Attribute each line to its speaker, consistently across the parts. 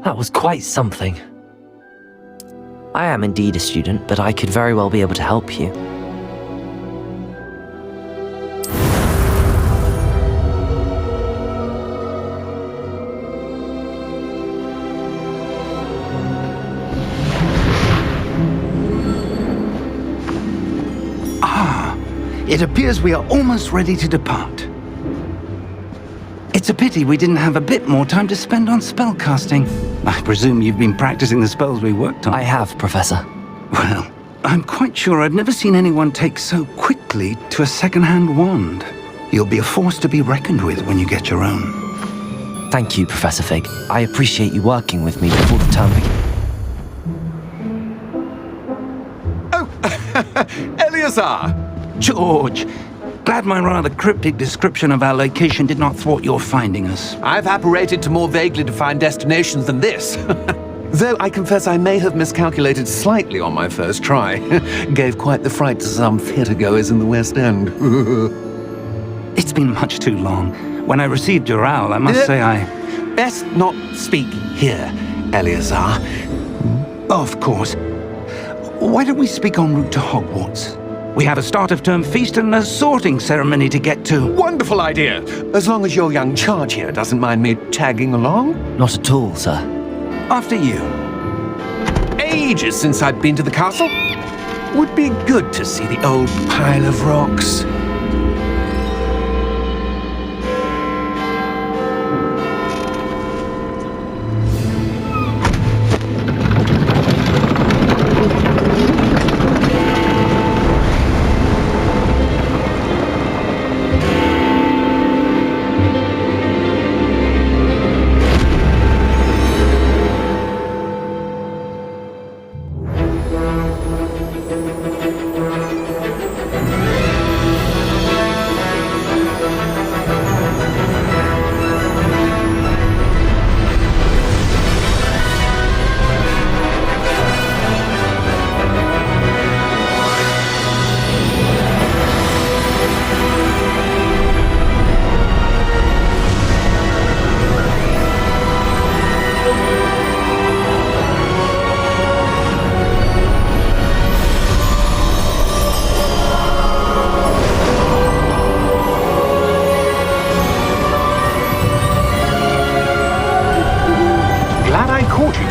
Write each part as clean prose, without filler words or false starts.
Speaker 1: That was quite something. I am indeed a student, but I could very well be able to help you.
Speaker 2: It appears we are almost ready to depart. It's a pity we didn't have a bit more time to spend on spellcasting. I presume you've been practicing the spells we worked on.
Speaker 1: I have, Professor.
Speaker 2: Well, I'm quite sure I've never seen anyone take so quickly to a second-hand wand. You'll be a force to be reckoned with when you get your own.
Speaker 1: Thank you, Professor Fig. I appreciate you working with me before the term begins.
Speaker 3: Oh, Eleazar!
Speaker 2: George, glad my rather cryptic description of our location did not thwart your finding us.
Speaker 3: I've apparated to more vaguely defined destinations than this. Though I confess I may have miscalculated slightly on my first try. Gave quite the fright to some theatregoers in the West End.
Speaker 2: It's been much too long. When I received your owl, I must say I...
Speaker 3: Best not speak here, Eleazar.
Speaker 2: Of course. Why don't we speak en route to Hogwarts? We have a start-of-term feast and a sorting ceremony to get to.
Speaker 3: Wonderful idea! As long as your young charge here doesn't mind me tagging along.
Speaker 1: Not at all, sir.
Speaker 2: After you.
Speaker 3: Ages since I'd been to the castle. Would be good to see the old pile of rocks.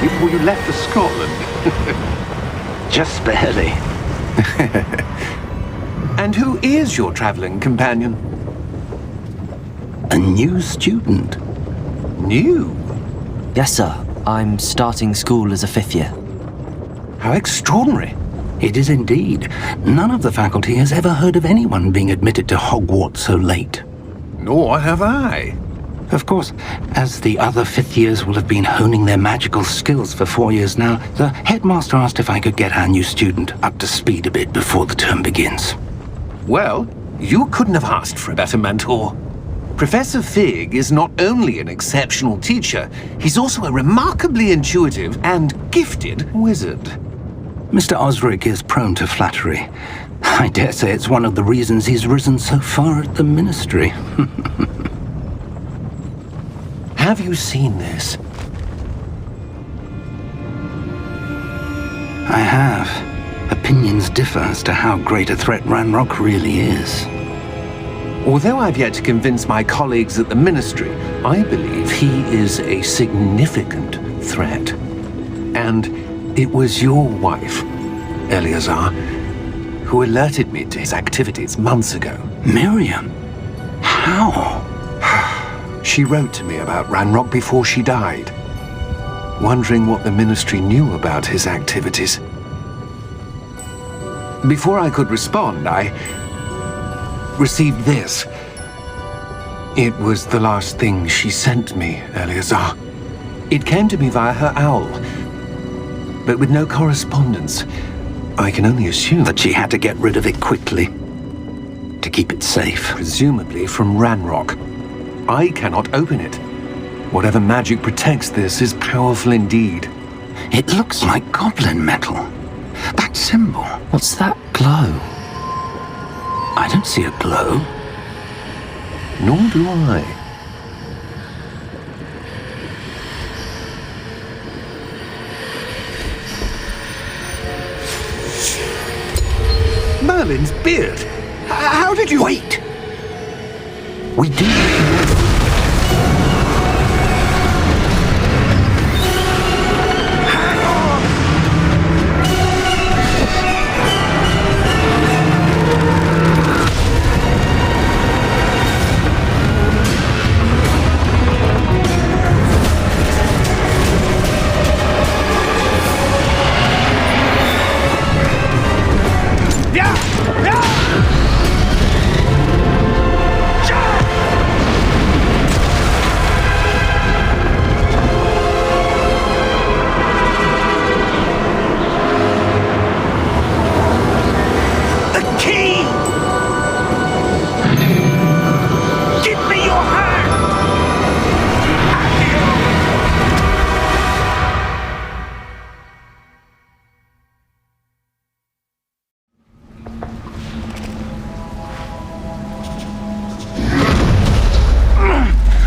Speaker 4: Before you left for Scotland.
Speaker 2: Just barely.
Speaker 3: And who is your traveling companion?
Speaker 2: A new student.
Speaker 3: New?
Speaker 1: Yes, sir. I'm starting school as a 5th year.
Speaker 3: How extraordinary.
Speaker 2: It is indeed. None of the faculty has ever heard of anyone being admitted to Hogwarts so late.
Speaker 3: Nor have I.
Speaker 2: Of course, as the other 5th years will have been honing their magical skills for 4 years now, the headmaster asked if I could get our new student up to speed a bit before the term begins.
Speaker 3: Well, you couldn't have asked for a better mentor. Professor Fig is not only an exceptional teacher, he's also a remarkably intuitive and gifted wizard.
Speaker 2: Mr. Osric is prone to flattery. I dare say it's one of the reasons he's risen so far at the Ministry.
Speaker 3: Have you seen this?
Speaker 2: I have. Opinions differ as to how great a threat Ranrock really is.
Speaker 3: Although I've yet to convince my colleagues at the Ministry, I believe he is a significant threat. And it was your wife, Eleazar, who alerted me to his activities months ago.
Speaker 2: Miriam? How?
Speaker 3: She wrote to me about Ranrock before she died, wondering what the Ministry knew about his activities. Before I could respond, I received this. It was the last thing she sent me, Eleazar. It came to me via her owl, but with no correspondence. I can only assume
Speaker 2: That she had to get rid of it quickly, to keep it safe.
Speaker 3: presumably from Ranrock. I cannot open it. Whatever magic protects this is powerful indeed.
Speaker 2: It looks like goblin metal. That symbol.
Speaker 1: What's that glow?
Speaker 2: I don't see a glow.
Speaker 3: Nor do I. Merlin's beard. How did you...
Speaker 2: Wait! We do...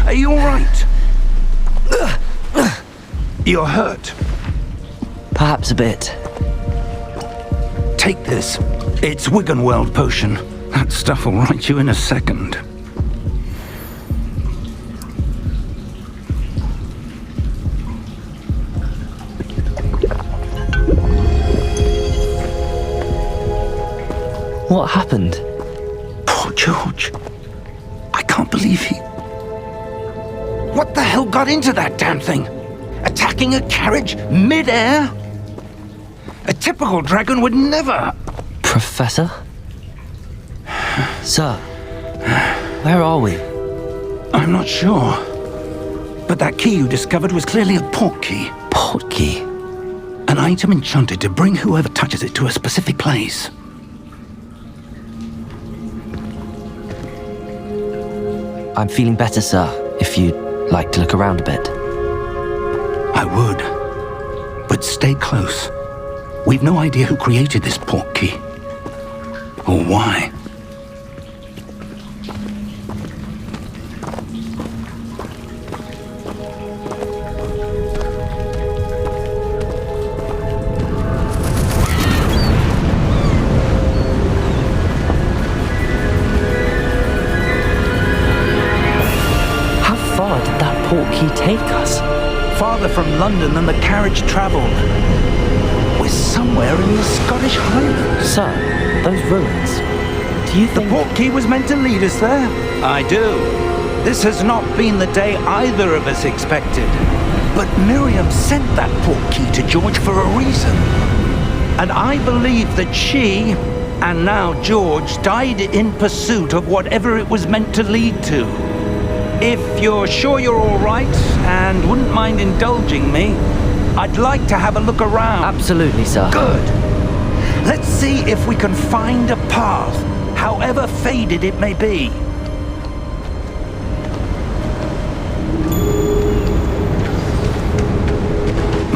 Speaker 2: Are you all right? You're hurt.
Speaker 1: Perhaps a bit.
Speaker 2: Take this. It's Wiggenweld potion. That stuff will right you in a second.
Speaker 1: What happened?
Speaker 2: Poor George. I can't believe he... What the hell got into that damn thing? Attacking a carriage mid-air? A typical dragon would never...
Speaker 1: Professor? Sir, where are we?
Speaker 2: I'm not sure. But that key you discovered was clearly a port key.
Speaker 1: Port key?
Speaker 2: An item enchanted to bring whoever touches it to a specific place.
Speaker 1: I'm feeling better, sir, if you'd like to look around a bit.
Speaker 2: I would. But stay close. We've no idea who created this port key. Or why.
Speaker 1: Take us?
Speaker 2: Farther from London than the carriage travelled. We're somewhere in the Scottish Highlands.
Speaker 1: Sir, those ruins. Do you think...
Speaker 2: The port key was meant to lead us there? I do. This has not been the day either of us expected. But Miriam sent that port key to George for a reason. And I believe that she, and now George, died in pursuit of whatever it was meant to lead to. If you're sure you're all right, and wouldn't mind indulging me, I'd like to have a look around.
Speaker 1: Absolutely, sir.
Speaker 2: Good. Let's see if we can find a path, however faded it may be.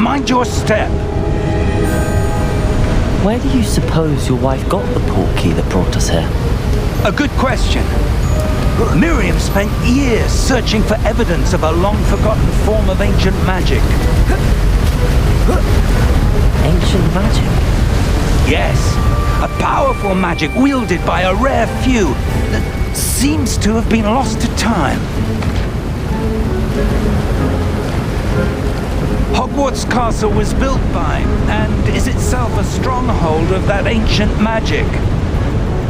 Speaker 2: Mind your step.
Speaker 1: Where do you suppose your wife got the port key that brought us here?
Speaker 2: A good question. Miriam spent years searching for evidence of a long-forgotten form of ancient magic.
Speaker 1: Ancient magic?
Speaker 2: Yes, a powerful magic wielded by a rare few that seems to have been lost to time. Hogwarts Castle was built by, and is itself a stronghold of that ancient magic.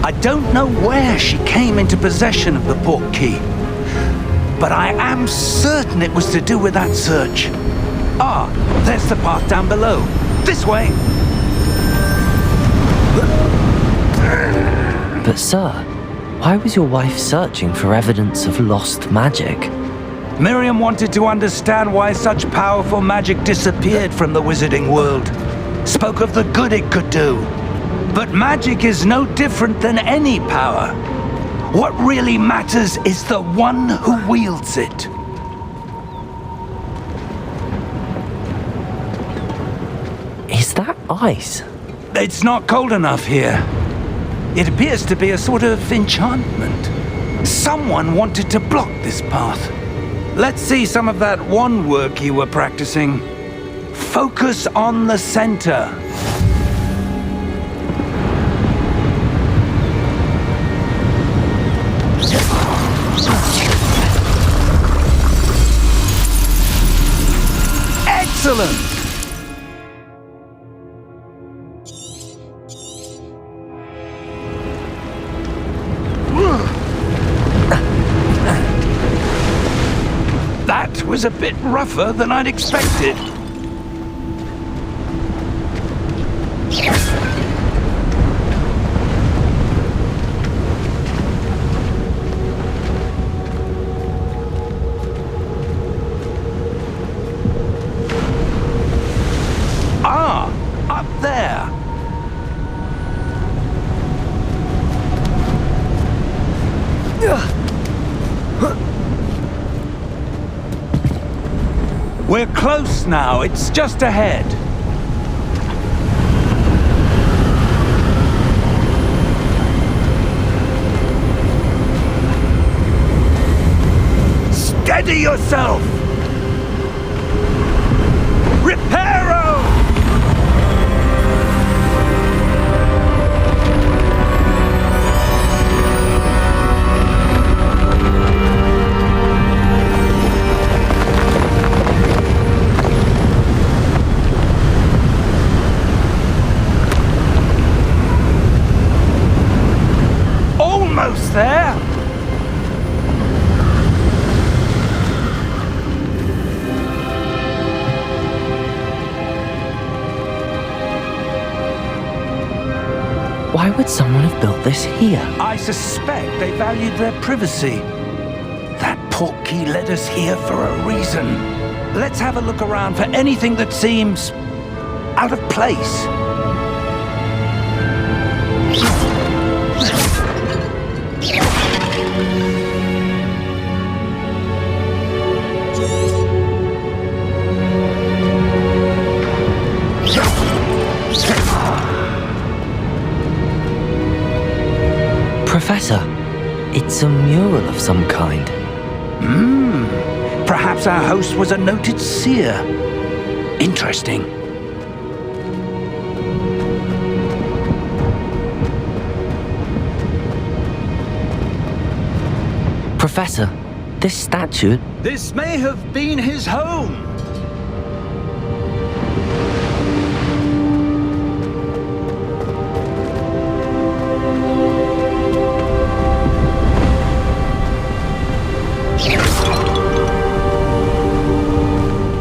Speaker 2: I don't know where she came into possession of the port key, but I am certain it was to do with that search. Ah, there's the path down below. This way.
Speaker 1: But sir, why was your wife searching for evidence of lost magic?
Speaker 2: Miriam wanted to understand why such powerful magic disappeared from the wizarding world. Spoke of the good it could do. But magic is no different than any power. What really matters is the one who wields it.
Speaker 1: Is that ice?
Speaker 2: It's not cold enough here. It appears to be a sort of enchantment. Someone wanted to block this path. Let's see some of that wand work you were practicing. Focus on the center. Excellent! That was a bit rougher than I'd expected. Ah, up there. We're close now. It's just ahead. Steady yourself! Reparo! Almost there!
Speaker 1: Why would someone have built this here?
Speaker 2: I suspect they valued their privacy. That portkey led us here for a reason. Let's have a look around for anything that seems out of place.
Speaker 1: Professor, it's a mural of some kind.
Speaker 2: Perhaps our host was a noted seer. Interesting.
Speaker 1: Professor, this statue...
Speaker 2: This may have been his home.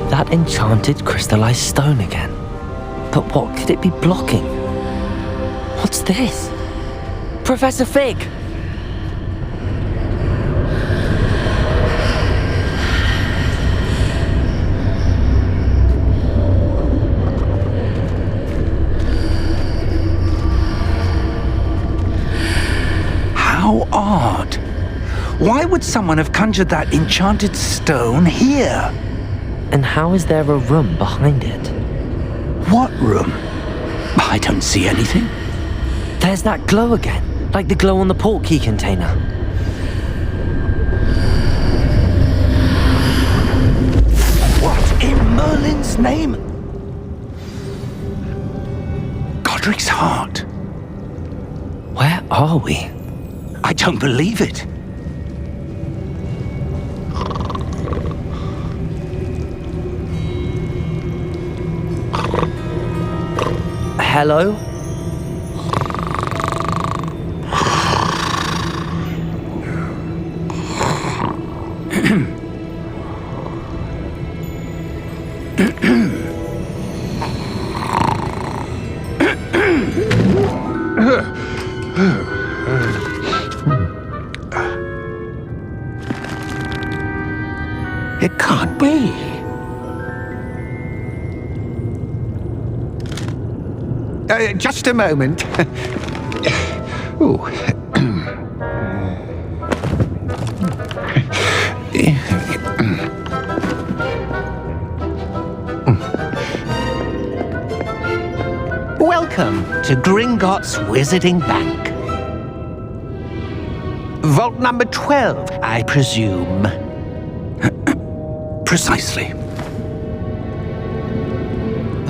Speaker 1: That enchanted crystallized stone again. But what could it be blocking? What's this? Professor Fig!
Speaker 2: How odd. Why would someone have conjured that enchanted stone here?
Speaker 1: And how is there a room behind it?
Speaker 2: What room? I don't see anything.
Speaker 1: There's that glow again, like the glow on the portkey container.
Speaker 2: What in Merlin's name? Godric's heart.
Speaker 1: Where are we?
Speaker 2: I don't believe it.
Speaker 1: Hello?
Speaker 3: It can't be. Just a moment. Ooh. Welcome to Gringotts Wizarding Bank. Vault number 12, I presume.
Speaker 2: Precisely.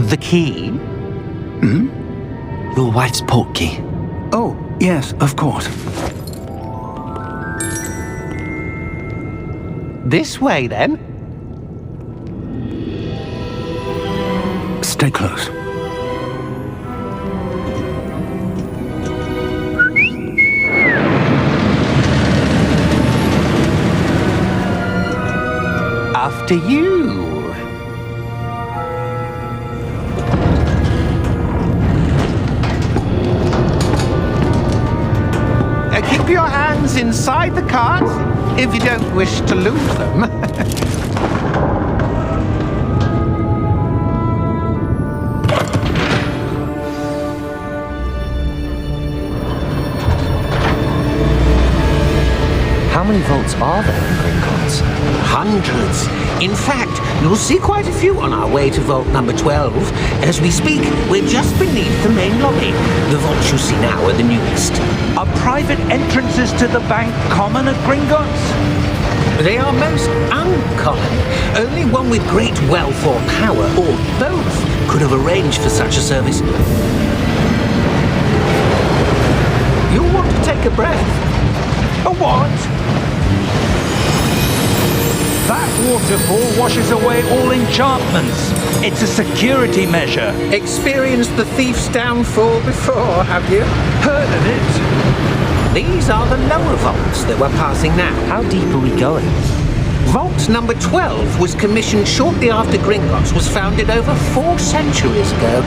Speaker 3: The key?
Speaker 1: Your wife's portkey.
Speaker 2: Oh, yes, of course.
Speaker 3: This way, then.
Speaker 2: Stay close. After you. Keep your hands inside the cart if you don't wish to lose them.
Speaker 1: How many vaults are there in Gringotts?
Speaker 4: Hundreds. In fact, you'll see quite a few on our way to vault number 12. As we speak, we're just beneath the main lobby. The vaults you see now are the newest.
Speaker 2: Are private entrances to the bank common at Gringotts?
Speaker 4: They are most uncommon. Only one with great wealth or power, or both, could have arranged for such a service. You'll want to take a breath.
Speaker 2: A what? That waterfall washes away all enchantments. It's a security measure.
Speaker 4: Experienced the thief's downfall before, have you?
Speaker 2: Heard of it?
Speaker 4: These are the lower vaults that we're passing now.
Speaker 1: How deep are we going?
Speaker 4: Vault number 12 was commissioned shortly after Gringotts was founded over 4 centuries ago.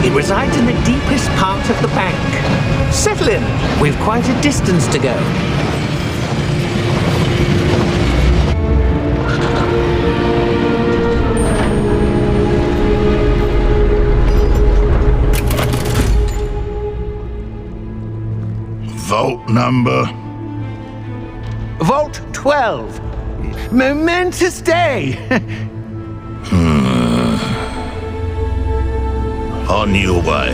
Speaker 4: It resides in the deepest part of the bank. Settle in. We've quite a distance to go.
Speaker 5: Vault number?
Speaker 2: Vault 12. Momentous day.
Speaker 5: On your way.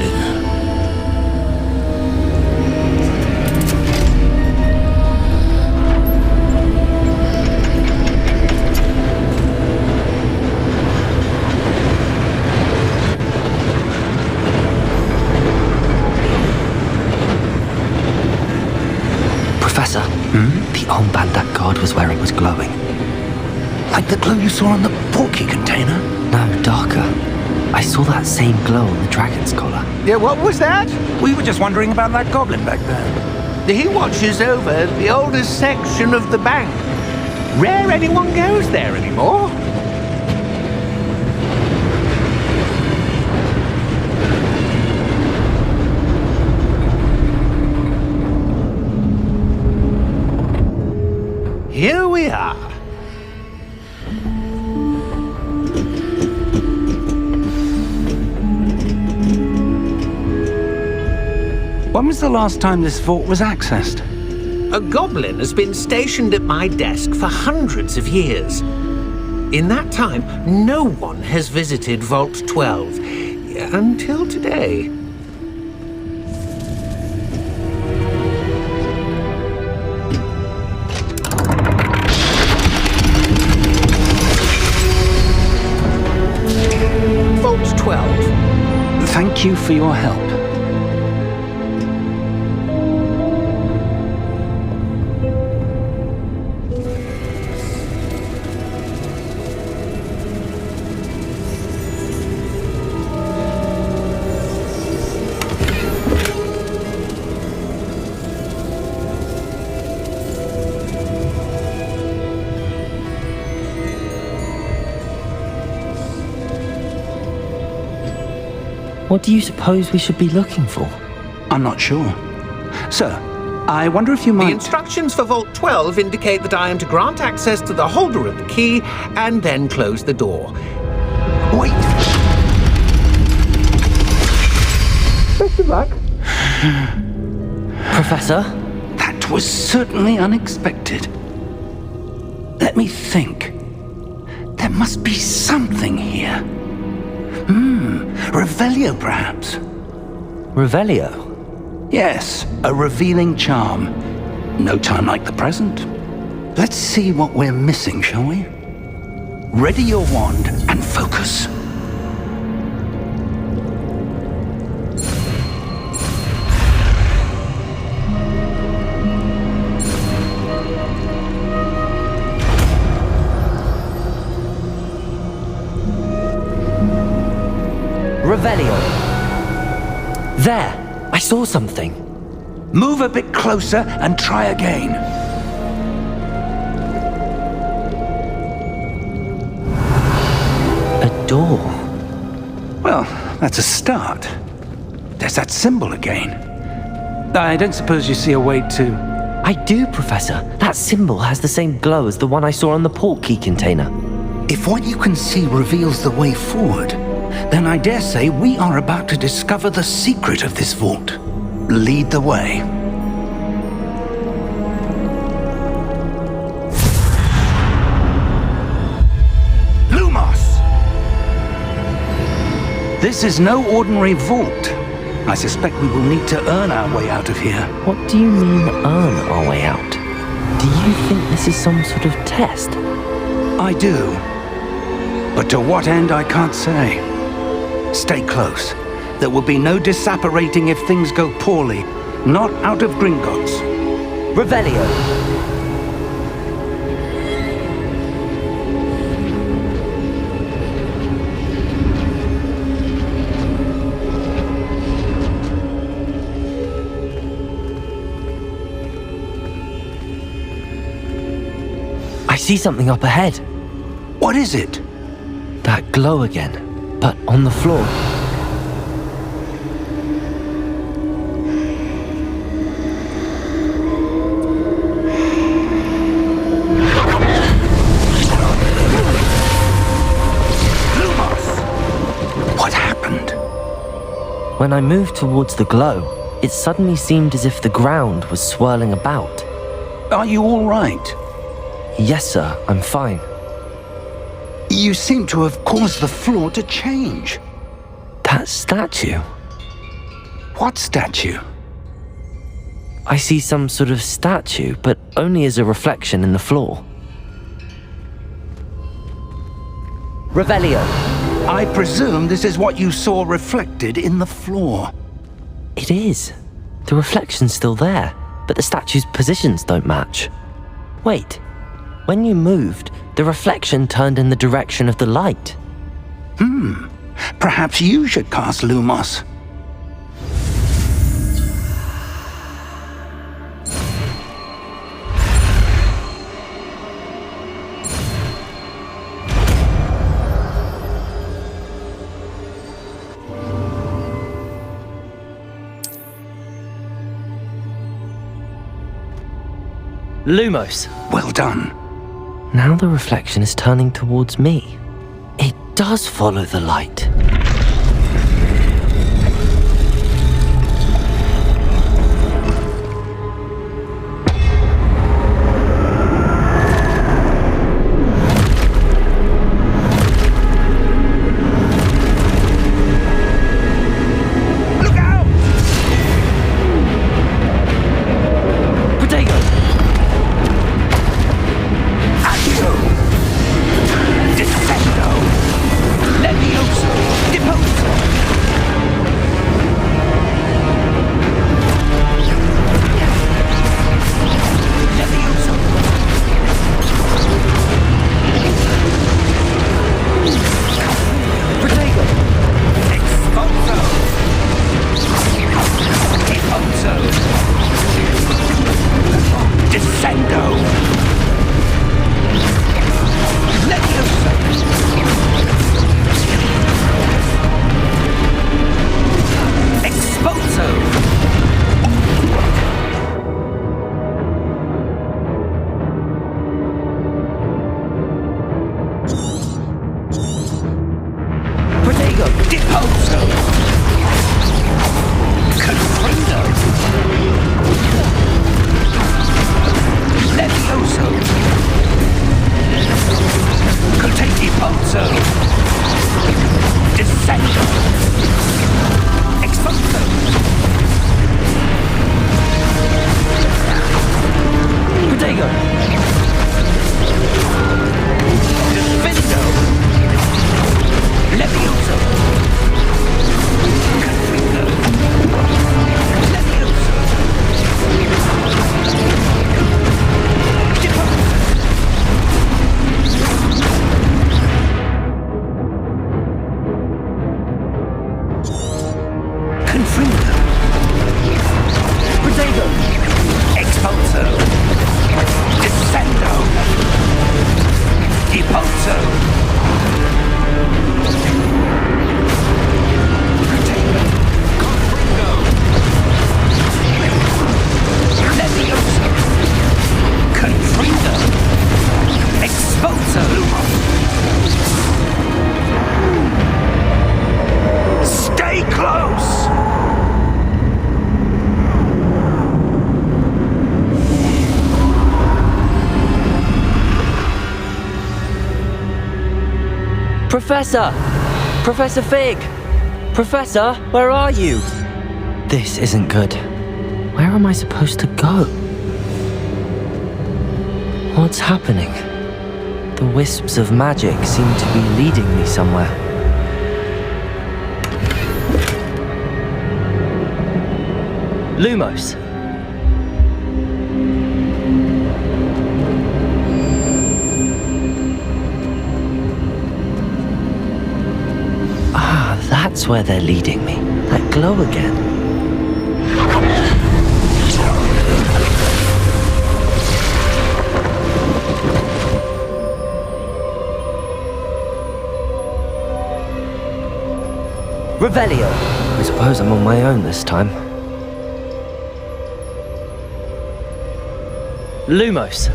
Speaker 1: Professor, the armband that guard was wearing was glowing.
Speaker 2: Like the glow you saw on the portkey container?
Speaker 1: No, darker. I saw that same glow on the dragon's collar.
Speaker 2: Yeah, what was that? We were just wondering about that goblin back there.
Speaker 4: He watches over the oldest section of the bank. Rare anyone goes there anymore. Here we are.
Speaker 2: When was the last time this vault was accessed?
Speaker 4: A goblin has been stationed at my desk for hundreds of years. In that time, no one has visited Vault 12 until today. Vault 12.
Speaker 2: Thank you for your help.
Speaker 1: What do you suppose we should be looking for?
Speaker 2: I'm not sure. Sir, I wonder if you might...
Speaker 4: The instructions for Vault 12 indicate that I am to grant access to the holder of the key and then close the door.
Speaker 2: Wait!
Speaker 4: Best of luck.
Speaker 1: Professor?
Speaker 2: That was certainly unexpected. Let me think. There must be something here. Revelio, perhaps?
Speaker 1: Revelio?
Speaker 2: Yes, a revealing charm. No time like the present. Let's see what we're missing, shall we? Ready your wand and focus.
Speaker 1: Revelio. There! I saw something.
Speaker 2: Move a bit closer and try again.
Speaker 1: A door.
Speaker 2: Well, that's a start. There's that symbol again. I don't suppose you see a way to...
Speaker 1: I do, Professor. That symbol has the same glow as the one I saw on the port key container.
Speaker 2: If what you can see reveals the way forward, then I dare say we are about to discover the secret of this vault. Lead the way. Lumos! This is no ordinary vault. I suspect we will need to earn our way out of here.
Speaker 1: What do you mean, earn our way out? Do you think this is some sort of test?
Speaker 2: I do. But to what end, I can't say. Stay close. There will be no disapparating if things go poorly. Not out of Gringotts.
Speaker 1: Revelio. I see something up ahead.
Speaker 2: What is it?
Speaker 1: That glow again, but on the floor.
Speaker 2: What happened?
Speaker 1: When I moved towards the glow, it suddenly seemed as if the ground was swirling about.
Speaker 2: Are you all right?
Speaker 1: Yes, sir, I'm fine.
Speaker 2: You seem to have caused the floor to change.
Speaker 1: That statue?
Speaker 2: What statue?
Speaker 1: I see some sort of statue, but only as a reflection in the floor. Revelio.
Speaker 2: I presume this is what you saw reflected in the floor.
Speaker 1: It is. The reflection's still there, but the statue's positions don't match. Wait. When you moved, the reflection turned in the direction of the light.
Speaker 2: Perhaps you should cast Lumos.
Speaker 1: Lumos.
Speaker 2: Well done.
Speaker 1: Now the reflection is turning towards me. It does follow the light.
Speaker 2: Look out!
Speaker 1: Protego!
Speaker 2: Accio! Descendo! Levioso!
Speaker 1: Professor! Professor Fig! Professor, where are you? This isn't good. Where am I supposed to go? What's happening? The wisps of magic seem to be leading me somewhere. Lumos! Ah, that's where they're leading me. That glow again. Revelio! I suppose I'm on my own this time. Lumos!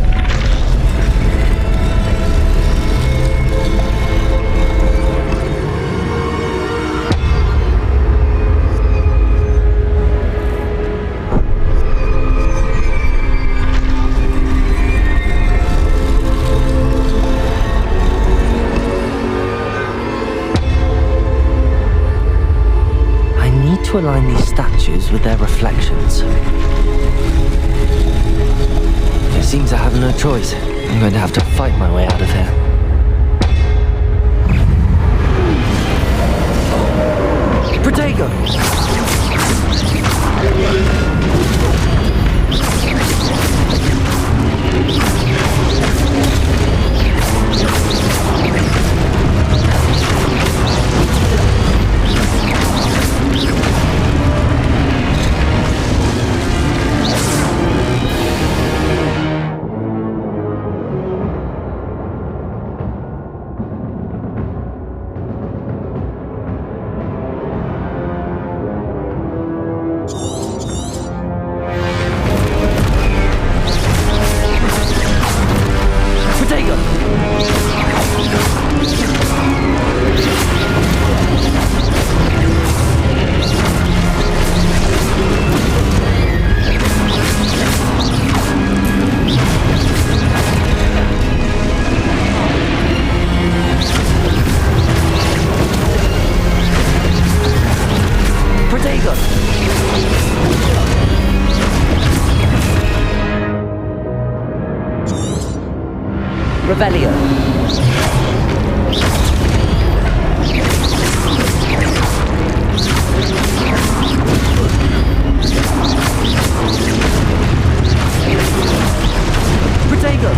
Speaker 1: To align these statues with their reflections. It seems I have no choice. I'm going to have to fight my way out of here. Protego! Revelio. Protego.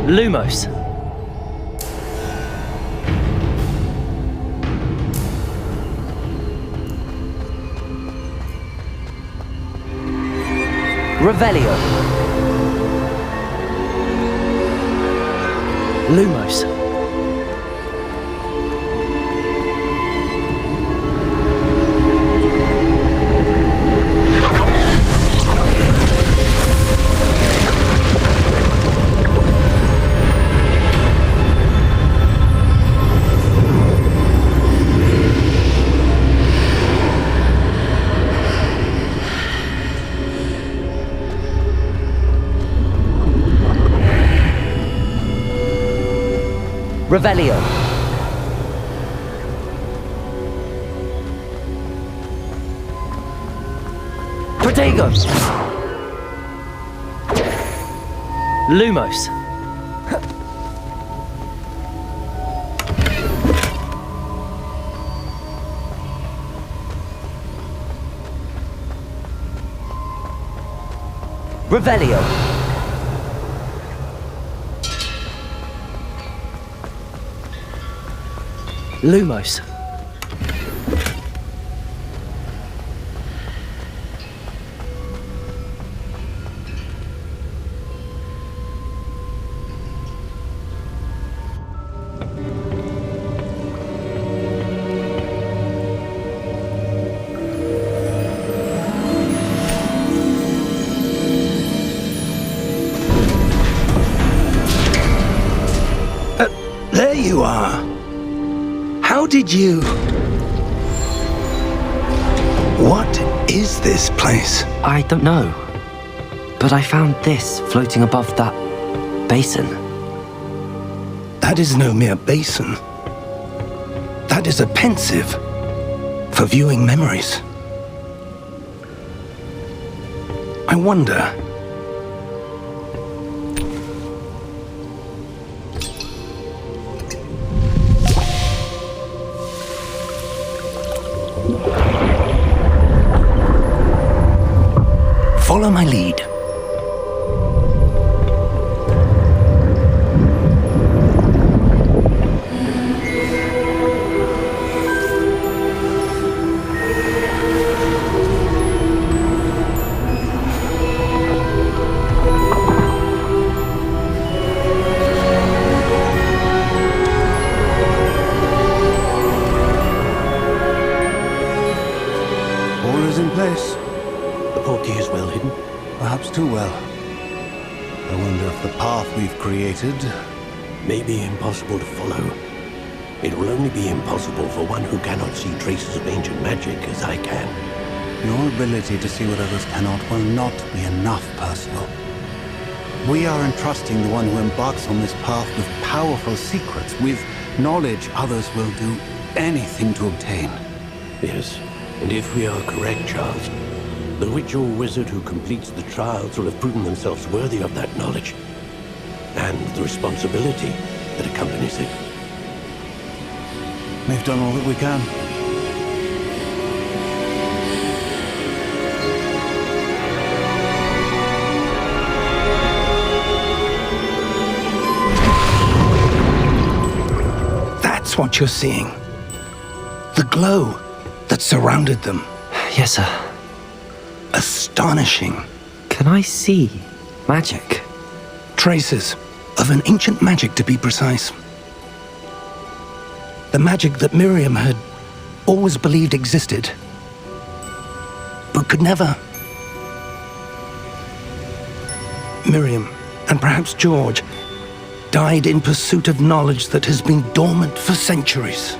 Speaker 1: Lumos. Revelio. Lumos. Revelio. Protego. Lumos. Revelio. Lumos.
Speaker 2: There you are. How did you... What is this place?
Speaker 1: I don't know. But I found this floating above that basin.
Speaker 2: That is no mere basin. That is a pensive for viewing memories. I wonder... Follow my lead.
Speaker 6: All is in place.
Speaker 2: The portkey is well hidden.
Speaker 6: Perhaps too well. I wonder if the path we've created...
Speaker 7: May be impossible to follow. It will only be impossible for one who cannot see traces of ancient magic as I can.
Speaker 6: Your ability to see what others cannot will not be enough, Percival. We are entrusting the one who embarks on this path with powerful secrets, with knowledge others will do anything to obtain.
Speaker 7: Yes, and if we are correct, Charles, the witch or wizard who completes the trials will have proven themselves worthy of that knowledge, and the responsibility that accompanies it.
Speaker 6: We've done all that we can.
Speaker 2: That's what you're seeing. The glow that surrounded them.
Speaker 1: Yes, sir.
Speaker 2: Astonishing.
Speaker 1: Can I see magic?
Speaker 2: Traces of an ancient magic, to be precise. The magic that Miriam had always believed existed, but could never. Miriam, and perhaps George, died in pursuit of knowledge that has been dormant for centuries.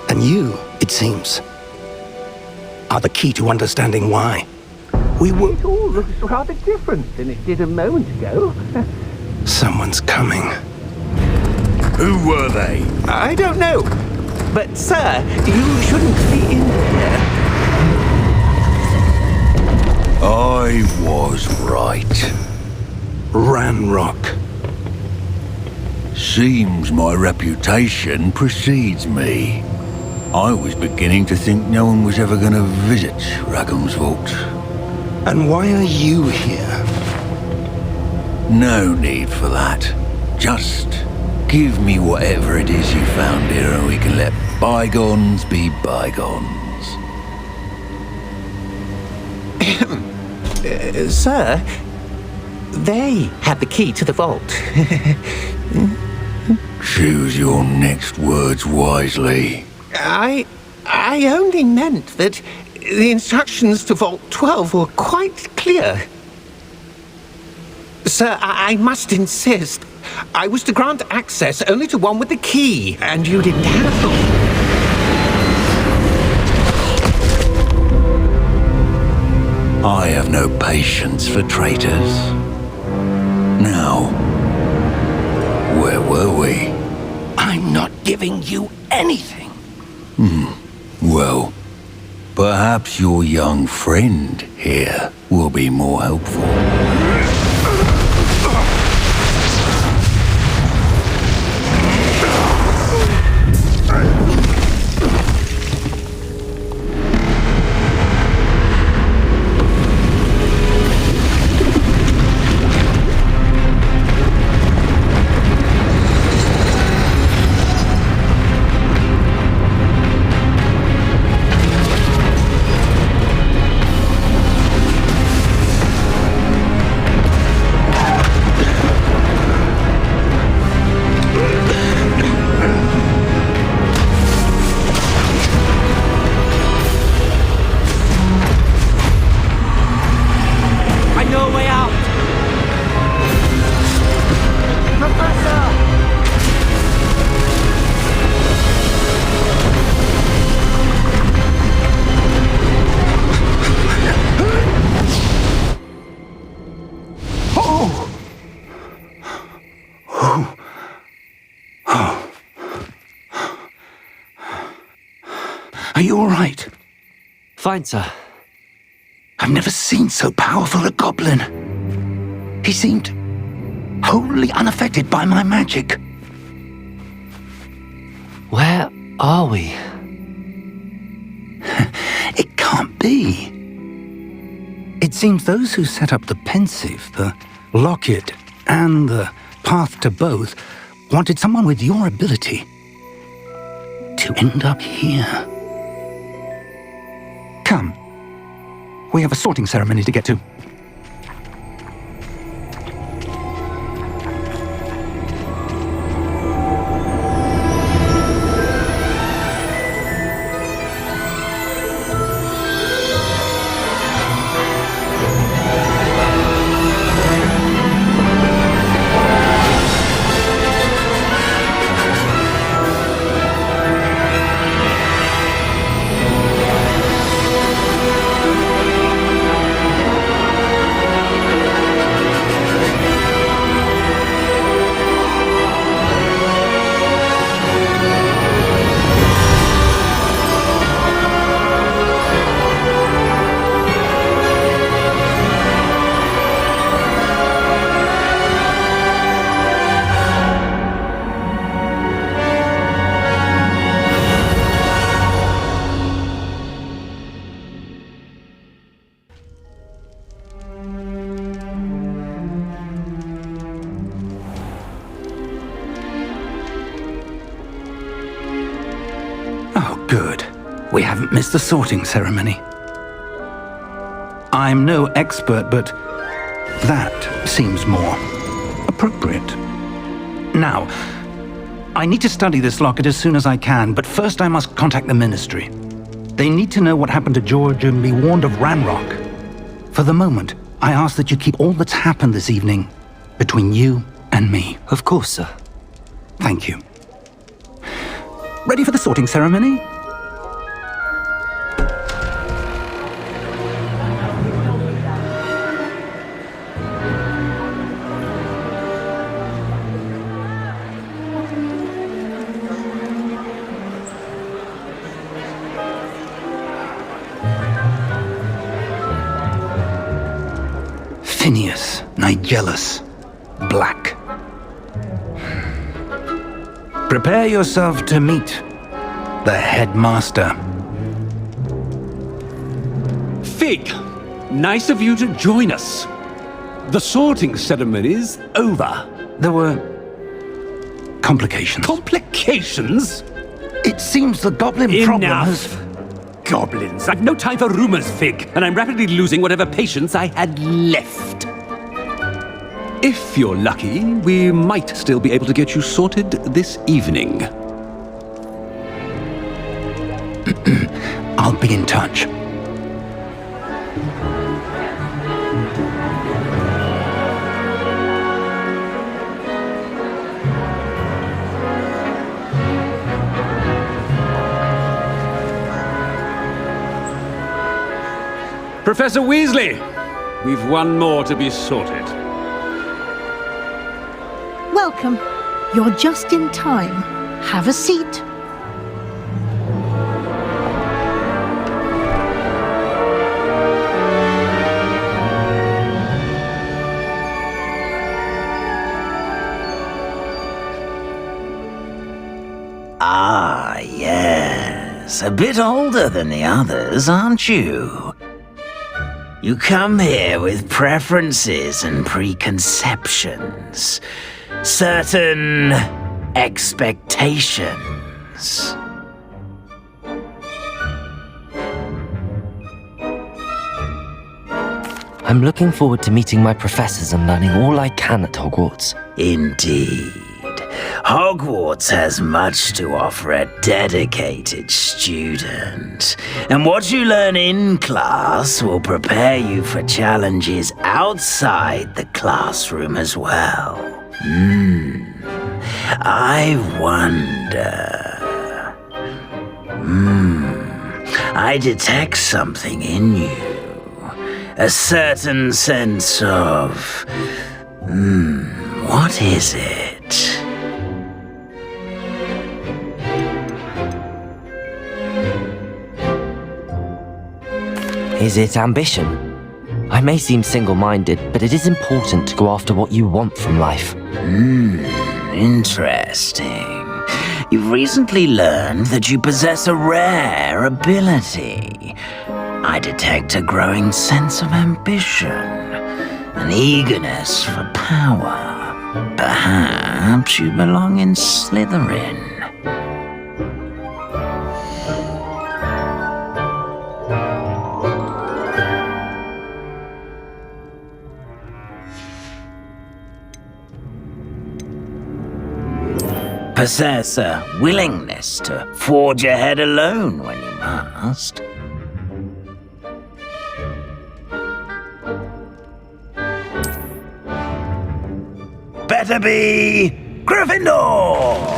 Speaker 2: And you, it seems, are the key to understanding why.
Speaker 4: It all looks rather different than it did a moment ago.
Speaker 2: Someone's coming.
Speaker 5: Who were they?
Speaker 4: I don't know. But, sir, you shouldn't be in here.
Speaker 5: I was right.
Speaker 2: Ranrock.
Speaker 5: Seems my reputation precedes me. I was beginning to think no one was ever going to visit Rackham's vault.
Speaker 2: And why are you here?
Speaker 5: No need for that. Just give me whatever it is you found here and we can let bygones be bygones.
Speaker 4: Sir, they had the key to the vault.
Speaker 5: Choose your next words wisely.
Speaker 4: I only meant that the instructions to Vault 12 were quite clear. Sir, I must insist. I was to grant access only to one with the key, and you didn't have them.
Speaker 5: I have no patience for traitors. Now, where were we?
Speaker 2: I'm not giving you anything.
Speaker 5: Well, perhaps your young friend here will be more helpful.
Speaker 2: Are you all right?
Speaker 1: Fine, sir.
Speaker 2: I've never seen so powerful a goblin. He seemed wholly unaffected by my magic.
Speaker 1: Where are we?
Speaker 2: It can't be. It seems those who set up the pensive, the locket, and the path to both wanted someone with your ability to end up here. Come. We have a sorting ceremony to get to. Good. We haven't missed the sorting ceremony. I'm no expert, but that seems more appropriate. Now, I need to study this locket as soon as I can, but first I must contact the Ministry. They need to know what happened to George and be warned of Ranrock. For the moment, I ask that you keep all that's happened this evening between you and me.
Speaker 1: Of course, sir.
Speaker 2: Thank you. Ready for the sorting ceremony? Phineas, Nigellus, Black. Prepare yourself to meet the headmaster.
Speaker 8: Fig, nice of you to join us. The sorting ceremony's over.
Speaker 2: There were complications.
Speaker 8: Complications?
Speaker 2: It seems the goblin problem has...
Speaker 8: Goblins. I've no time for rumors, Fig, and I'm rapidly losing whatever patience I had left. If you're lucky, we might still be able to get you sorted this evening.
Speaker 2: I'll be in touch.
Speaker 8: Professor Weasley, we've one more to be sorted.
Speaker 9: Welcome. You're just in time. Have a seat.
Speaker 10: Ah, yes. A bit older than the others, aren't you? You come here with preferences and preconceptions. Certain expectations.
Speaker 1: I'm looking forward to meeting my professors and learning all I can at Hogwarts.
Speaker 10: Indeed. Hogwarts has much to offer a dedicated student. And what you learn in class will prepare you for challenges outside the classroom as well. I wonder... I detect something in you. A certain sense of... what is it?
Speaker 1: Is it ambition? I may seem single-minded, but it is important to go after what you want from life.
Speaker 10: Interesting. You've recently learned that you possess a rare ability. I detect a growing sense of ambition, an eagerness for power. Perhaps you belong in Slytherin. Possess a willingness to forge ahead alone when you must. Better be Gryffindor!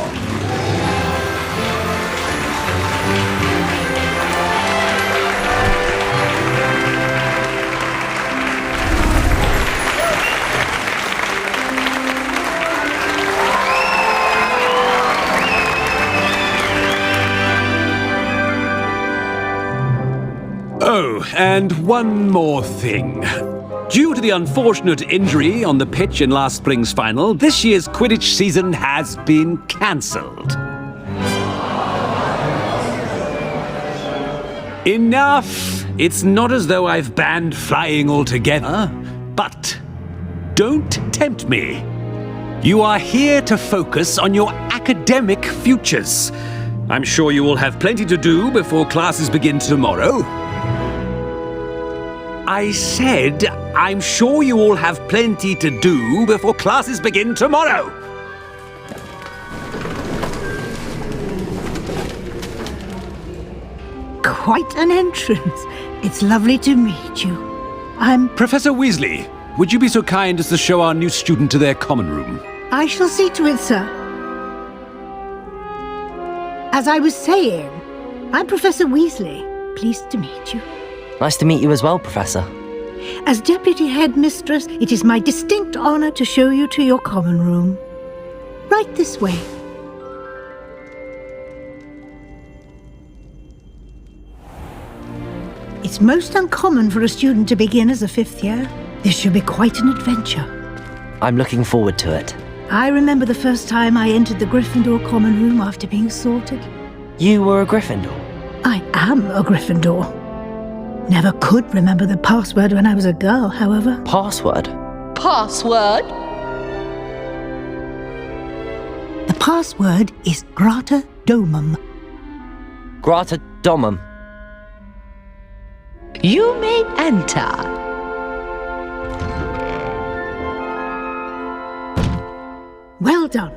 Speaker 8: Oh, and one more thing. Due to the unfortunate injury on the pitch in last spring's final, this year's Quidditch season has been cancelled. Enough! It's not as though I've banned flying altogether, but don't tempt me. You are here to focus on your academic futures. I'm sure you will have plenty to do before classes begin tomorrow. I said, I'm sure you all have plenty to do before classes begin tomorrow.
Speaker 9: Quite an entrance. It's lovely to meet you. I'm...
Speaker 8: Professor Weasley, would you be so kind as to show our new student to their common room?
Speaker 9: I shall see to it, sir. As I was saying, I'm Professor Weasley. Pleased to meet you.
Speaker 1: Nice to meet you as well, Professor.
Speaker 9: As Deputy Headmistress, it is my distinct honor to show you to your common room. Right this way. It's most uncommon for a student to begin as a fifth year. This should be quite an adventure.
Speaker 1: I'm looking forward to it.
Speaker 9: I remember the first time I entered the Gryffindor common room after being sorted.
Speaker 1: You were a Gryffindor?
Speaker 9: I am a Gryffindor. Never could remember the password when I was a girl, however.
Speaker 1: Password?
Speaker 11: Password?
Speaker 9: The password is Grata Domum.
Speaker 1: Grata Domum.
Speaker 11: You may enter.
Speaker 9: Well done.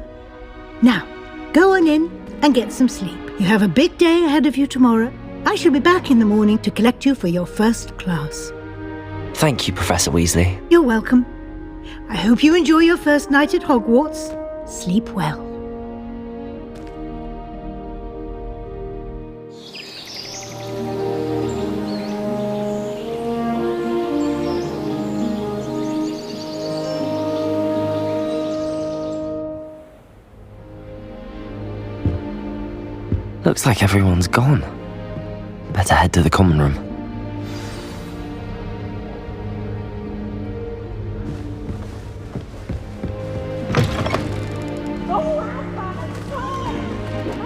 Speaker 9: Now, go on in and get some sleep. You have a big day ahead of you tomorrow. I shall be back in the morning to collect you for your first class.
Speaker 1: Thank you, Professor Weasley.
Speaker 9: You're welcome. I hope you enjoy your first night at Hogwarts. Sleep well.
Speaker 1: Looks like everyone's gone. Better head to the common room.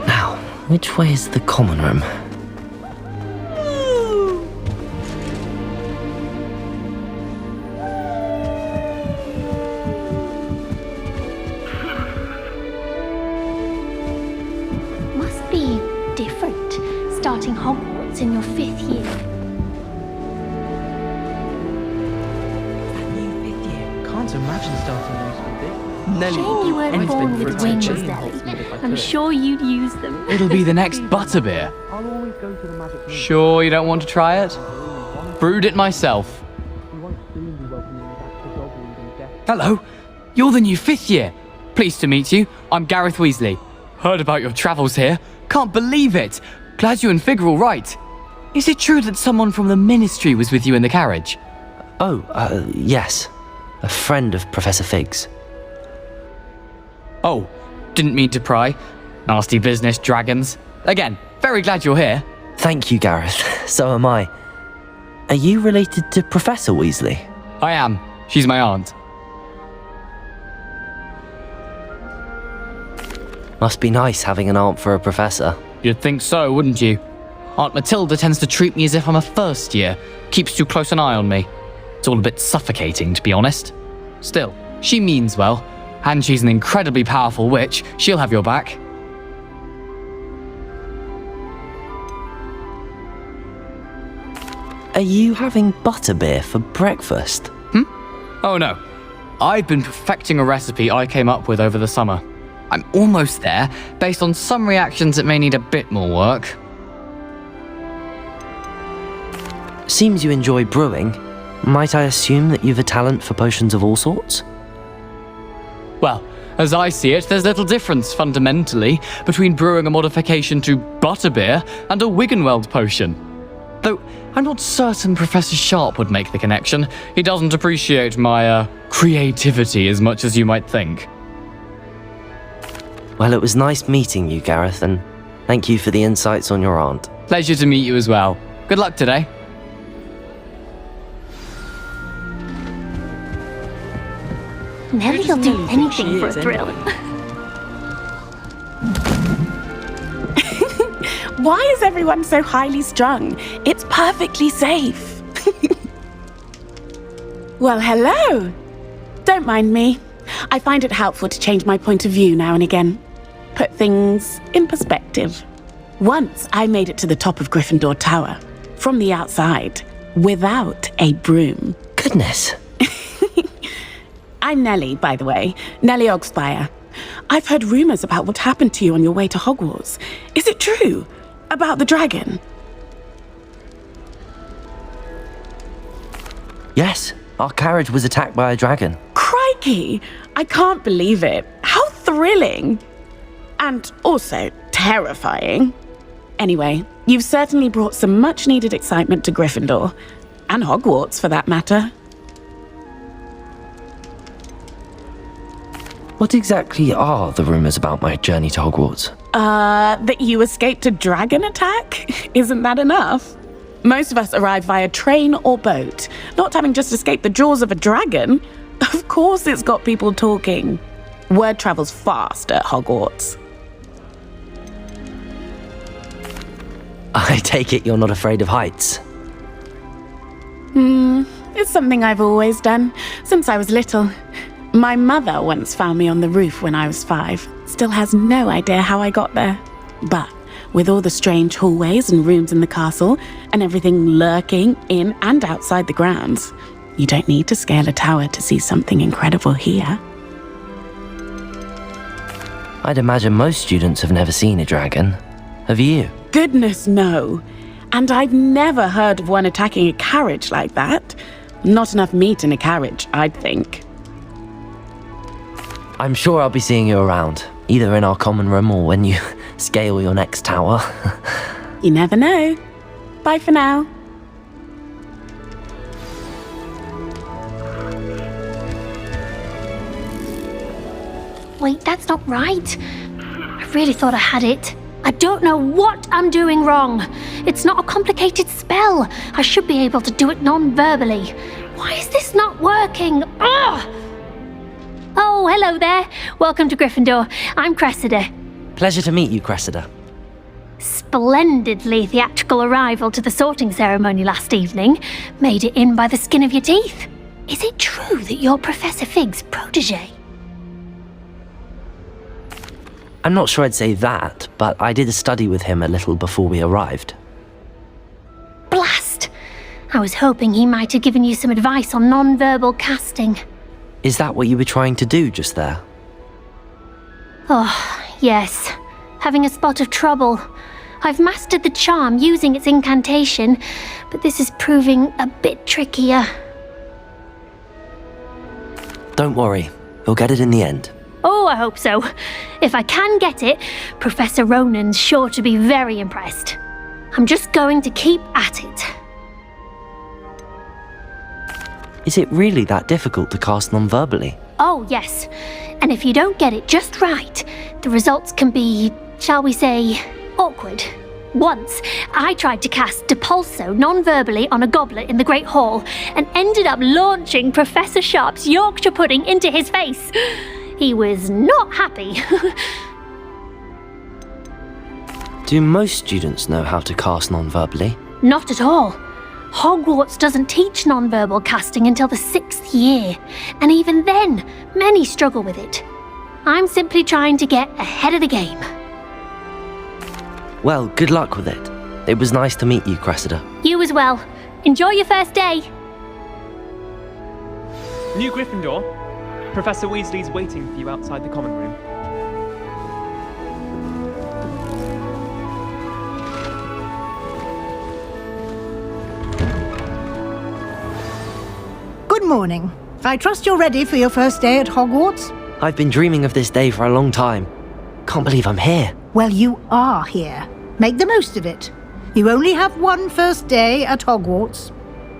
Speaker 1: Now, which way is the common room?
Speaker 12: Must be different, starting Hogwarts in your 5th year.
Speaker 13: Can't imagine starting those with this.
Speaker 12: Shame you weren't born with wings, Nelly. I'm sure you'd use them.
Speaker 13: It'll be the next butterbeer. Sure you don't want to try it? Brewed it myself. Hello, you're the new 5th year. Pleased to meet you. I'm Gareth Weasley. Heard about your travels here. Can't believe it. Glad you and Fig are all right. Is it true that someone from the Ministry was with you in the carriage?
Speaker 1: Oh, yes. A friend of Professor Fig's.
Speaker 13: Oh, didn't mean to pry. Nasty business, dragons. Again, very glad you're here.
Speaker 1: Thank you, Gareth. So am I. Are you related to Professor Weasley?
Speaker 13: I am. She's my aunt.
Speaker 1: Must be nice having an aunt for a professor.
Speaker 13: You'd think so, wouldn't you? Aunt Matilda tends to treat me as if I'm a first year. Keeps too close an eye on me. It's all a bit suffocating, to be honest. Still, she means well. And she's an incredibly powerful witch. She'll have your back.
Speaker 1: Are you having butterbeer for breakfast?
Speaker 13: Oh no. I've been perfecting a recipe I came up with over the summer. I'm almost there. Based on some reactions, it may need a bit more work.
Speaker 1: Seems you enjoy brewing. Might I assume that you've a talent for potions of all sorts?
Speaker 13: Well, as I see it, there's little difference, fundamentally, between brewing a modification to butterbeer and a Wiggenweld potion. Though, I'm not certain Professor Sharp would make the connection. He doesn't appreciate my, creativity as much as you might think.
Speaker 1: Well, it was nice meeting you, Gareth, and thank you for the insights on your aunt.
Speaker 13: Pleasure to meet you as well. Good luck today.
Speaker 12: Nelly'll do anything for a thrill.
Speaker 14: Why is everyone so highly strung? It's perfectly safe. Well, hello. Don't mind me. I find it helpful to change my point of view now and again. Put things in perspective. Once I made it to the top of Gryffindor Tower, from the outside, without a broom.
Speaker 1: Goodness.
Speaker 14: I'm Nellie, by the way. Nellie Ogspire. I've heard rumors about what happened to you on your way to Hogwarts. Is it true? About the dragon?
Speaker 1: Yes, our carriage was attacked by a dragon.
Speaker 14: Crikey! I can't believe it. How thrilling! And also terrifying. Anyway, you've certainly brought some much-needed excitement to Gryffindor. And Hogwarts, for that matter.
Speaker 1: What exactly are the rumors about my journey to Hogwarts?
Speaker 14: That you escaped a dragon attack? Isn't that enough? Most of us arrive via train or boat, not having just escaped the jaws of a dragon. Of course it's got people talking. Word travels fast at Hogwarts.
Speaker 1: I take it you're not afraid of heights?
Speaker 14: It's something I've always done, since I was little. My mother once found me on the roof when I was 5. Still has no idea how I got there. But with all the strange hallways and rooms in the castle, and everything lurking in and outside the grounds, you don't need to scale a tower to see something incredible here.
Speaker 1: I'd imagine most students have never seen a dragon. Have you?
Speaker 14: Goodness, no. And I've never heard of one attacking a carriage like that. Not enough meat in a carriage, I'd think.
Speaker 1: I'm sure I'll be seeing you around, either in our common room or when you scale your next tower.
Speaker 14: You never know. Bye for now.
Speaker 12: Wait, that's not right. I really thought I had it. I don't know what I'm doing wrong. It's not a complicated spell. I should be able to do it non-verbally. Why is this not working? Ugh! Oh, hello there. Welcome to Gryffindor. I'm Cressida.
Speaker 1: Pleasure to meet you, Cressida.
Speaker 12: Splendidly theatrical arrival to the sorting ceremony last evening. Made it in by the skin of your teeth. Is it true that you're Professor Fig's protege?
Speaker 1: I'm not sure I'd say that, but I did a study with him a little before we arrived.
Speaker 12: Blast! I was hoping he might have given you some advice on non-verbal casting.
Speaker 1: Is that what you were trying to do just there?
Speaker 12: Oh, yes. Having a spot of trouble. I've mastered the charm using its incantation, but this is proving a bit trickier.
Speaker 1: Don't worry, you'll get it in the end.
Speaker 12: Oh, I hope so. If I can get it, Professor Ronan's sure to be very impressed. I'm just going to keep at it.
Speaker 1: Is it really that difficult to cast non-verbally?
Speaker 12: Oh, yes. And if you don't get it just right, the results can be, shall we say, awkward. Once, I tried to cast Depulso non-verbally on a goblet in the Great Hall and ended up launching Professor Sharp's Yorkshire pudding into his face. He was not happy.
Speaker 1: Do most students know how to cast non-verbally?
Speaker 12: Not at all. Hogwarts doesn't teach non-verbal casting until the 6th year, and even then, many struggle with it. I'm simply trying to get ahead of the game.
Speaker 1: Well, good luck with it. It was nice to meet you, Cressida.
Speaker 12: You as well. Enjoy your first day.
Speaker 15: New Gryffindor. Professor Weasley's waiting for you outside the common room.
Speaker 9: Good morning. I trust you're ready for your first day at Hogwarts?
Speaker 1: I've been dreaming of this day for a long time. Can't believe I'm here.
Speaker 9: Well, you are here. Make the most of it. You only have one first day at Hogwarts.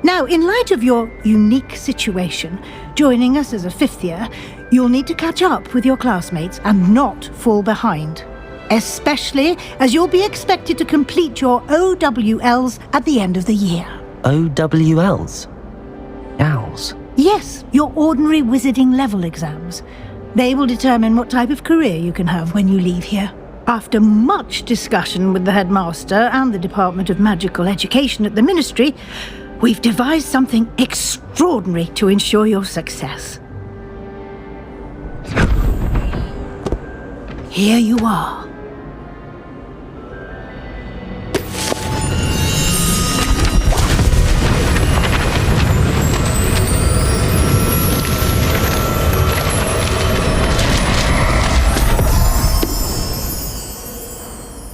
Speaker 9: Now, in light of your unique situation, joining us as a 5th year, you'll need to catch up with your classmates and not fall behind. Especially as you'll be expected to complete your OWLs at the end of the year.
Speaker 1: OWLs? Owls?
Speaker 9: Yes, your ordinary wizarding level exams. They will determine what type of career you can have when you leave here. After much discussion with the headmaster and the Department of Magical Education at the Ministry, we've devised something extraordinary to ensure your success. Here you are.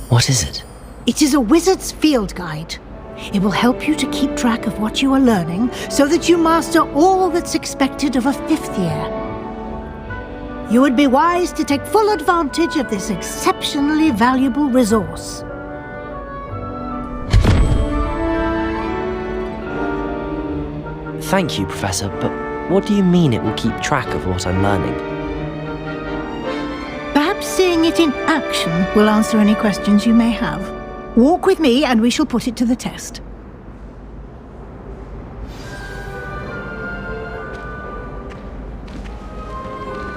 Speaker 1: What is it?
Speaker 9: It is a wizard's field guide. It will help you to keep track of what you are learning so that you master all that's expected of a 5th year. You would be wise to take full advantage of this exceptionally valuable resource.
Speaker 1: Thank you, Professor, but what do you mean it will keep track of what I'm learning?
Speaker 9: Perhaps seeing it in action will answer any questions you may have. Walk with me and we shall put it to the test.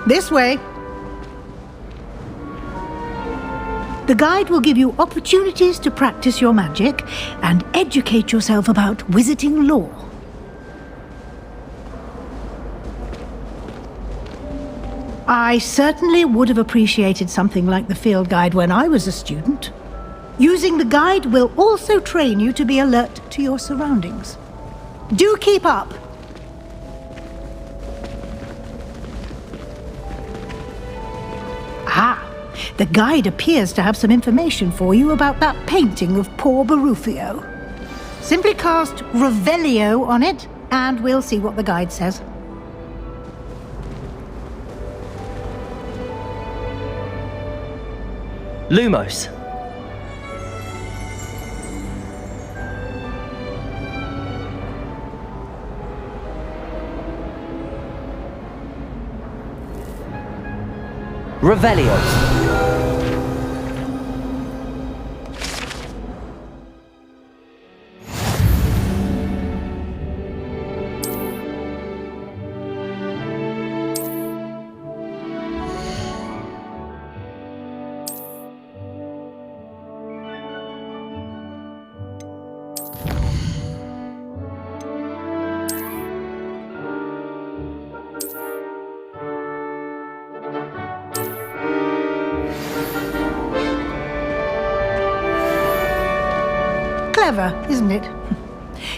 Speaker 9: This way. The guide will give you opportunities to practice your magic and educate yourself about wizarding lore. I certainly would have appreciated something like the field guide when I was a student. Using the guide will also train you to be alert to your surroundings. Do keep up! Ah, the guide appears to have some information for you about that painting of poor Barufio. Simply cast Revelio on it, and we'll see what the guide says.
Speaker 1: Lumos. Revelio.
Speaker 9: Clever, isn't it?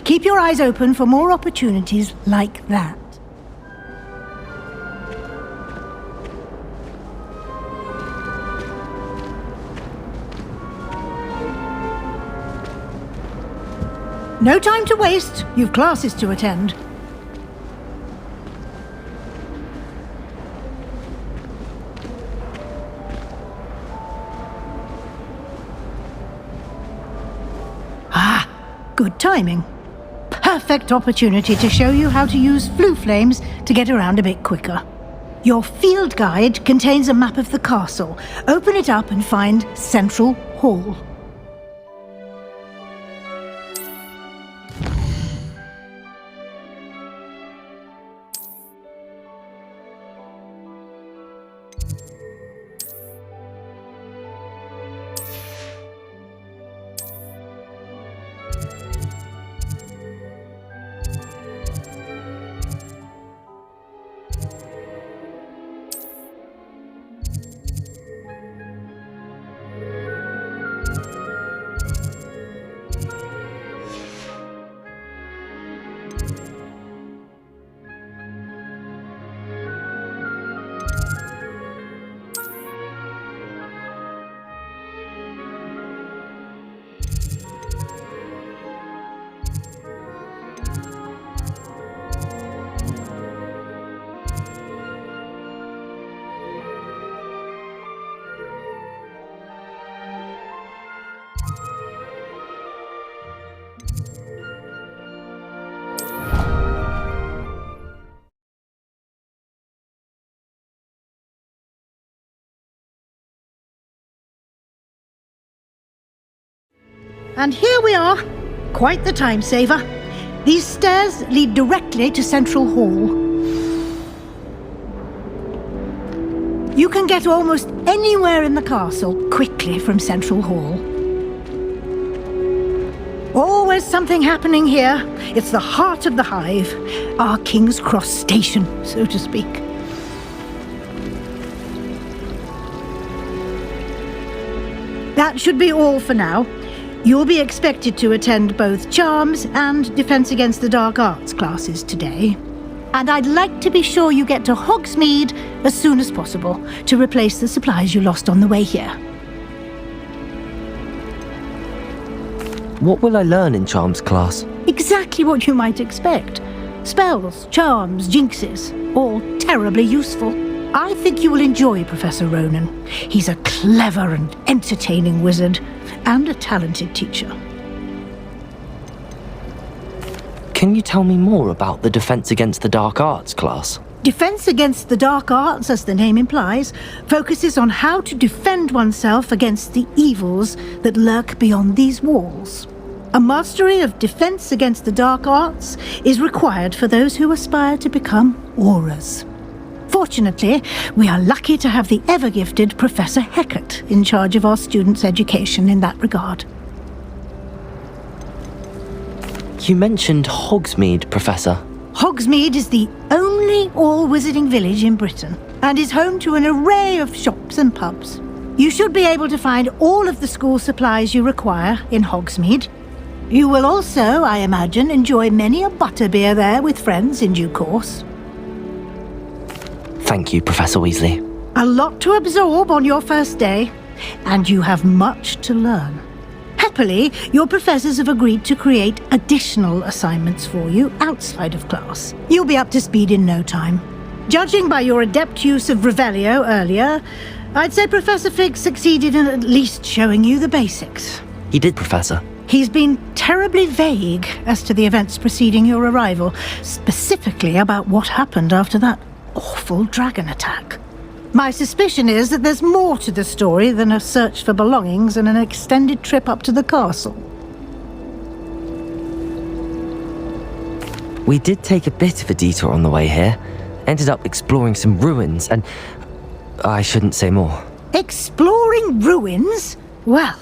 Speaker 9: Keep your eyes open for more opportunities like that. No time to waste. You've classes to attend. Ah, good timing. Perfect opportunity to show you how to use flue flames to get around a bit quicker. Your field guide contains a map of the castle. Open it up and find Central Hall. And here we are. Quite the time saver. These stairs lead directly to Central Hall. You can get almost anywhere in the castle quickly from Central Hall. Always something happening here. It's the heart of the hive. Our King's Cross station, so to speak. That should be all for now. You'll be expected to attend both Charms and Defense Against the Dark Arts classes today. And I'd like to be sure you get to Hogsmeade as soon as possible to replace the supplies you lost on the way here.
Speaker 1: What will I learn in Charms class?
Speaker 9: Exactly what you might expect. Spells, charms, jinxes, all terribly useful. I think you will enjoy Professor Ronan. He's a clever and entertaining wizard, and a talented teacher.
Speaker 1: Can you tell me more about the Defense Against the Dark Arts class?
Speaker 9: Defense Against the Dark Arts, as the name implies, focuses on how to defend oneself against the evils that lurk beyond these walls. A mastery of Defense Against the Dark Arts is required for those who aspire to become Aurors. Fortunately, we are lucky to have the ever-gifted Professor Hecat in charge of our students' education in that regard.
Speaker 1: You mentioned Hogsmeade, Professor.
Speaker 9: Hogsmeade is the only all-wizarding village in Britain and is home to an array of shops and pubs. You should be able to find all of the school supplies you require in Hogsmeade. You will also, I imagine, enjoy many a butterbeer there with friends in due course.
Speaker 1: Thank you, Professor Weasley.
Speaker 9: A lot to absorb on your first day, and you have much to learn. Happily, your professors have agreed to create additional assignments for you outside of class. You'll be up to speed in no time. Judging by your adept use of Revelio earlier, I'd say Professor Fig succeeded in at least showing you the basics.
Speaker 1: He did, Professor.
Speaker 9: He's been terribly vague as to the events preceding your arrival, specifically about what happened after that awful dragon attack. My suspicion is that there's more to the story than a search for belongings and an extended trip up to the castle.
Speaker 1: We did take a bit of a detour on the way here. Ended up exploring some ruins and... I shouldn't say more.
Speaker 9: Exploring ruins? Well,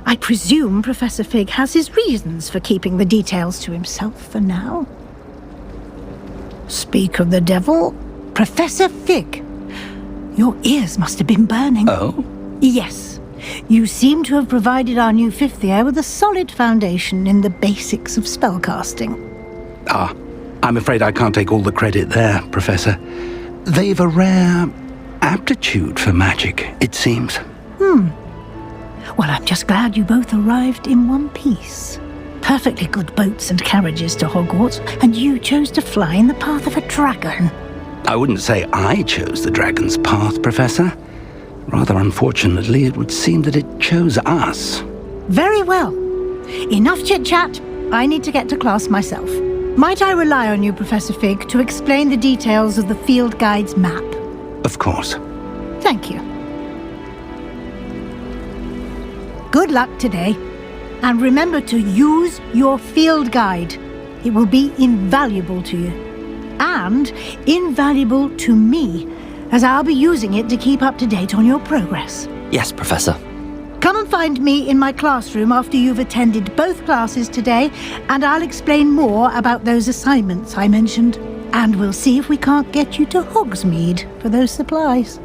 Speaker 9: I presume Professor Fig has his reasons for keeping the details to himself for now. Speak of the devil, Professor Fig. Your ears must have been burning.
Speaker 5: Oh?
Speaker 9: Yes. You seem to have provided our new fifth year with a solid foundation in the basics of spellcasting.
Speaker 2: I'm afraid I can't take all the credit there, Professor. They've a rare aptitude for magic, it seems.
Speaker 9: Well, I'm just glad you both arrived in one piece. Perfectly good boats and carriages to Hogwarts, and you chose to fly in the path of a dragon.
Speaker 2: I wouldn't say I chose the dragon's path, Professor. Rather unfortunately, it would seem that it chose us.
Speaker 9: Very well. Enough chit-chat. I need to get to class myself. Might I rely on you, Professor Fig, to explain the details of the field guide's map?
Speaker 2: Of course.
Speaker 9: Thank you. Good luck today. And remember to use your field guide. It will be invaluable to you. And invaluable to me, as I'll be using it to keep up to date on your progress.
Speaker 1: Yes, Professor.
Speaker 9: Come and find me in my classroom after you've attended both classes today, and I'll explain more about those assignments I mentioned. And we'll see if we can't get you to Hogsmeade for those supplies.